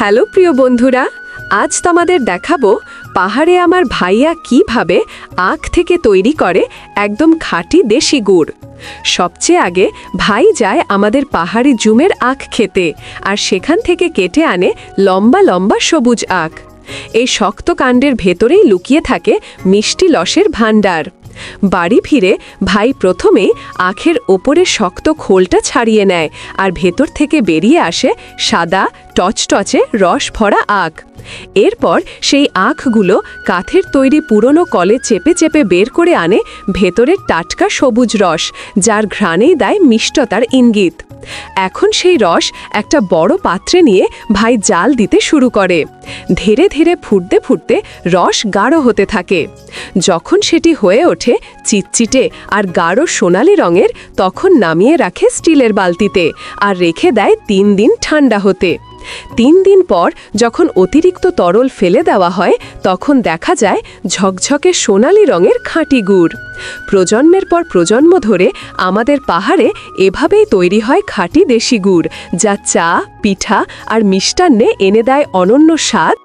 Hello প্রিয় বন্ধুরা, আজ তোমাদের দেখাবো পাহাড়ে আমার ভাইয়া কিভাবে আখ থেকে তৈরি করে একদম খাঁটি দেশি গুড়। সবচেয়ে আগে ভাই যায় আমাদের পাহাড়ি জুমের আখ খেতে, আর সেখান থেকে কেটে আনে লম্বা লম্বা সবুজ আখ। এই শক্ত কাণ্ডের ভেতরেই লুকিয়ে থাকে মিষ্টি রসের ভাণ্ডার। বাড়ি ফিরে ভাই প্রথমে আখের ওপরে শক্ত খোলটা ছাড়িয়ে নেয়, আর ভেতর থেকে বেরিয়ে আসে সাদা টচটচে রস ভরা আখ। এরপর সেই আখগুলো কাঠের তৈরি পুরনো কলে চেপে চেপে বের করে আনে ভেতরের টাটকা সবুজ রস, যার ঘ্রাণেই দেয় মিষ্টতার ইঙ্গিত। এখন সেই রস একটা বড় পাত্রে নিয়ে ভাই জাল দিতে শুরু করে। ধীরে ধীরে ফুটতে ফুটতে রস গাঢ় হতে থাকে। যখন সেটি হয়ে ওঠে চিটচিটে আর গাঢ় সোনালি রঙের, তখন নামিয়ে রাখে স্টিলের বালতিতে আর রেখে দেয় 3 দিন ঠান্ডা হতে। 3 দিন পর যখন অতিরিক্ত তরল ফেলে দেওয়া হয়, তখন দেখা যায় ঝকঝকে সোনালি রঙের খাঁটি গুড়। প্রজন্মের পর প্রজন্ম ধরে আমাদের পাহাড়ে এভাবেই তৈরি হয় খাঁটি দেশি গুড়, যা চা, পিঠা আর মিষ্টান্নে এনে দেয় অনন্য স্বাদ